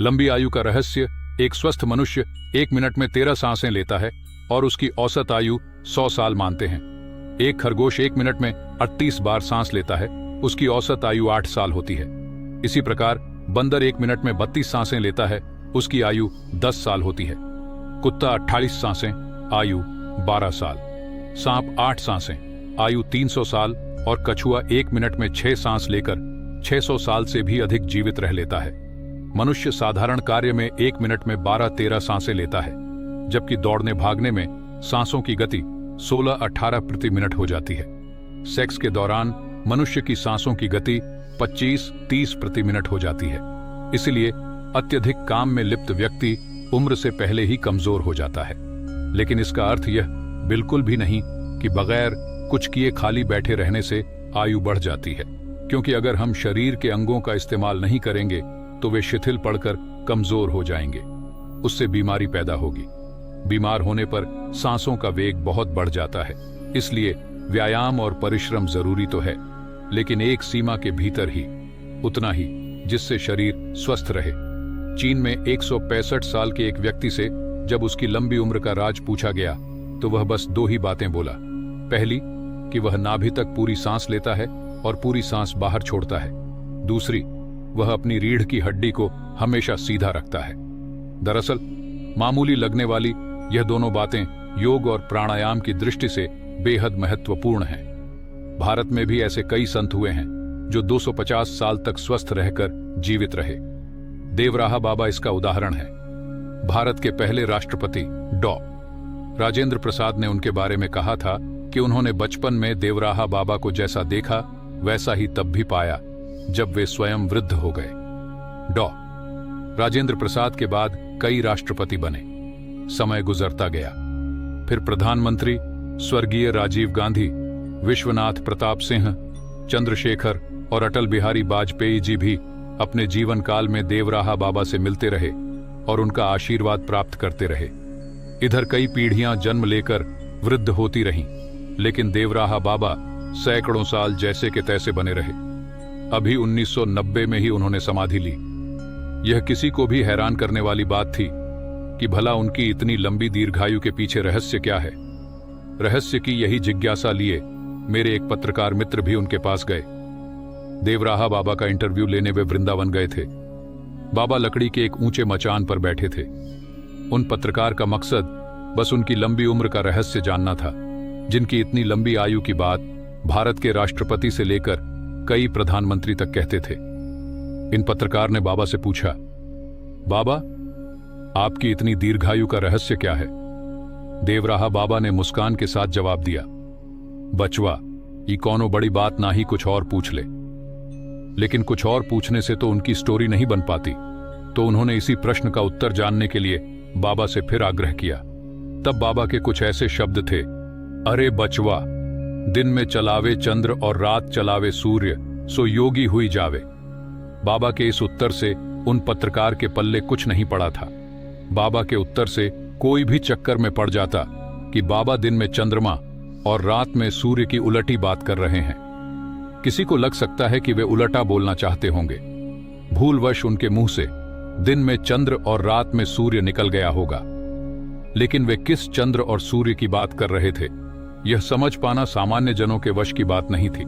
लंबी आयु का रहस्य। एक स्वस्थ मनुष्य 1 मिनट में 13 सांसें लेता है और उसकी औसत आयु 100 साल मानते हैं। एक खरगोश 1 मिनट में 38 बार सांस लेता है, उसकी औसत आयु 8 साल होती है। इसी प्रकार बंदर 1 मिनट में 32 सांसें लेता है, उसकी आयु 10 साल होती है। कुत्ता 48 सांसें, आयु 12 साल। सांप 8 सांसें, आयु 300 साल और कछुआ 1 मिनट में 6 सांस लेकर 600 साल से भी अधिक जीवित रह लेता है। मनुष्य साधारण कार्य में 1 मिनट में 12-13 सांसें लेता है, जबकि दौड़ने भागने में सांसों की गति 16-18 प्रति मिनट हो जाती है। सेक्स के दौरान मनुष्य की सांसों की गति 25-30 प्रति मिनट हो जाती है। इसलिए अत्यधिक काम में लिप्त व्यक्ति उम्र से पहले ही कमजोर हो जाता है। लेकिन इसका अर्थ यह बिल्कुल भी नहीं कि बगैर कुछ किए खाली बैठे रहने से आयु बढ़ जाती है, क्योंकि अगर हम शरीर के अंगों का इस्तेमाल नहीं करेंगे तो वे शिथिल पड़कर कमजोर हो जाएंगे, उससे बीमारी पैदा होगी। बीमार होने पर सांसों का वेग बहुत बढ़ जाता है। इसलिए व्यायाम और परिश्रम जरूरी तो है, लेकिन एक सीमा के भीतर ही, उतना ही जिससे शरीर स्वस्थ रहे। चीन में 165 साल के एक व्यक्ति से जब उसकी लंबी उम्र का राज पूछा गया तो वह बस 2 ही बातें बोला। पहली कि वह नाभि तक पूरी सांस लेता है और पूरी सांस बाहर छोड़ता है। दूसरी, वह अपनी रीढ़ की हड्डी को हमेशा सीधा रखता है। दरअसल मामूली लगने वाली यह दोनों बातें योग और प्राणायाम की दृष्टि से बेहद महत्वपूर्ण हैं। भारत में भी ऐसे कई संत हुए हैं जो 250 साल तक स्वस्थ रहकर जीवित रहे। देवराहा बाबा इसका उदाहरण है। भारत के पहले राष्ट्रपति डॉ. राजेंद्र प्रसाद ने उनके बारे में कहा था कि उन्होंने बचपन में देवराहा बाबा को जैसा देखा वैसा ही तब भी पाया जब वे स्वयं वृद्ध हो गए। डॉ. राजेंद्र प्रसाद के बाद कई राष्ट्रपति बने। समय गुजरता गया, फिर प्रधानमंत्री स्वर्गीय राजीव गांधी, विश्वनाथ प्रताप सिंह, चंद्रशेखर और अटल बिहारी वाजपेयी जी भी अपने जीवन काल में देवराहा बाबा से मिलते रहे और उनका आशीर्वाद प्राप्त करते रहे। इधर कई पीढ़ियां जन्म लेकर वृद्ध होती रहीं, लेकिन देवराहा बाबा सैकड़ों साल जैसे के तैसे बने रहे। अभी 1990 में ही उन्होंने समाधि ली। यह किसी को भी हैरान करने वाली बात थी कि भला उनकी इतनी लंबी दीर्घायु के पीछे रहस्य क्या है। रहस्य की यही जिज्ञासा लिए मेरे एक पत्रकार मित्र भी उनके पास गए। देवराहा बाबा का इंटरव्यू लेने वे वृंदावन गए थे। बाबा लकड़ी के एक ऊंचे मचान पर बैठे थे। उन पत्रकार का मकसद बस उनकी लंबी उम्र का रहस्य जानना था, जिनकी इतनी लंबी आयु की बात भारत के राष्ट्रपति से लेकर कई प्रधानमंत्री तक कहते थे। इन पत्रकार ने बाबा से पूछा, बाबा, आपकी इतनी दीर्घायु का रहस्य क्या है? देवराहा बाबा ने मुस्कान के साथ जवाब दिया, बचवा, ये कौनो बड़ी बात ना ही, कुछ और पूछ ले। लेकिन कुछ और पूछने से तो उनकी स्टोरी नहीं बन पाती, तो उन्होंने इसी प्रश्न का उत्तर जानने के लिए बाबा से फिर आग्रह किया। तब बाबा के कुछ ऐसे शब्द थे, अरे बचवा, दिन में चलावे चंद्र और रात चलावे सूर्य, सो योगी हुई जावे। बाबा के इस उत्तर से उन पत्रकार के पल्ले कुछ नहीं पड़ा था। बाबा के उत्तर से कोई भी चक्कर में पड़ जाता कि बाबा दिन में चंद्रमा और रात में सूर्य की उलटी बात कर रहे हैं। किसी को लग सकता है कि वे उलटा बोलना चाहते होंगे। भूलवश उनके मुंह से दिन में चंद्र और रात में सूर्य निकल गया होगा, लेकिन वे किस चंद्र और सूर्य की बात कर रहे थे, यह समझ पाना सामान्य जनों के वश की बात नहीं थी।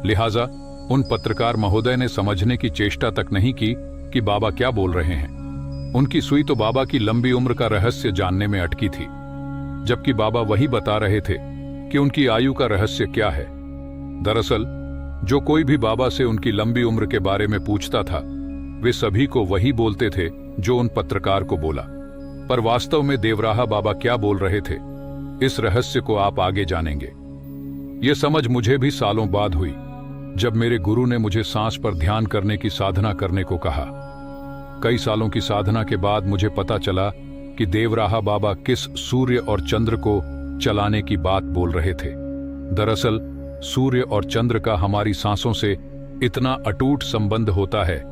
लिहाजा उन पत्रकार महोदय ने समझने की चेष्टा तक नहीं की कि बाबा क्या बोल रहे हैं। उनकी सुई तो बाबा की लंबी उम्र का रहस्य जानने में अटकी थी, जबकि बाबा वही बता रहे थे कि उनकी आयु का रहस्य क्या है। दरअसल जो कोई भी बाबा से उनकी लंबी उम्र के बारे में पूछता था, वे सभी को वही बोलते थे जो उन पत्रकार को बोला। पर वास्तव में देवराहा बाबा क्या बोल रहे थे, इस रहस्य को आप आगे जानेंगे। यह समझ मुझे भी सालों बाद हुई, जब मेरे गुरु ने मुझे सांस पर ध्यान करने की साधना करने को कहा। कई सालों की साधना के बाद मुझे पता चला कि देवराहा बाबा किस सूर्य और चंद्र को चलाने की बात बोल रहे थे। दरअसल सूर्य और चंद्र का हमारी सांसों से इतना अटूट संबंध होता है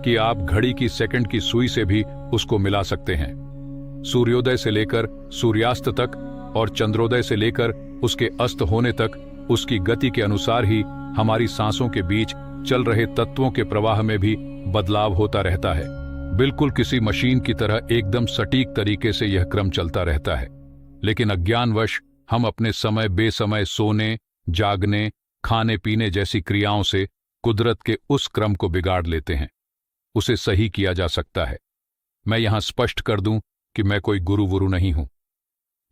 कि आप घड़ी की सेकंड की सुई से भी उसको मिला सकते हैं। सूर्योदय से लेकर सूर्यास्त तक और चंद्रोदय से लेकर उसके अस्त होने तक उसकी गति के अनुसार ही हमारी सांसों के बीच चल रहे तत्वों के प्रवाह में भी बदलाव होता रहता है। बिल्कुल किसी मशीन की तरह एकदम सटीक तरीके से यह क्रम चलता रहता है। लेकिन अज्ञानवश हम अपने समय बेसमय सोने, जागने, खाने पीने जैसी क्रियाओं से कुदरत के उस क्रम को बिगाड़ लेते हैं। उसे सही किया जा सकता है। मैं यहां स्पष्ट कर दूं कि मैं कोई गुरु वुरु नहीं हूं,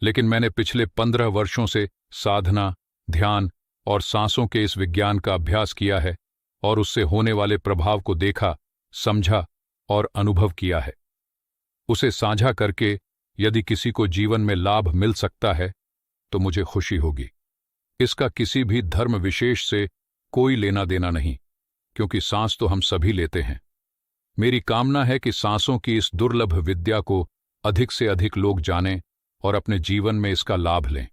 लेकिन मैंने पिछले 15 वर्षों से साधना, ध्यान और सांसों के इस विज्ञान का अभ्यास किया है और उससे होने वाले प्रभाव को देखा, समझा और अनुभव किया है। उसे साझा करके यदि किसी को जीवन में लाभ मिल सकता है तो मुझे खुशी होगी। इसका किसी भी धर्म विशेष से कोई लेना देना नहीं, क्योंकि सांस तो हम सभी लेते हैं। मेरी कामना है कि सांसों की इस दुर्लभ विद्या को अधिक से अधिक लोग जानें और अपने जीवन में इसका लाभ लें।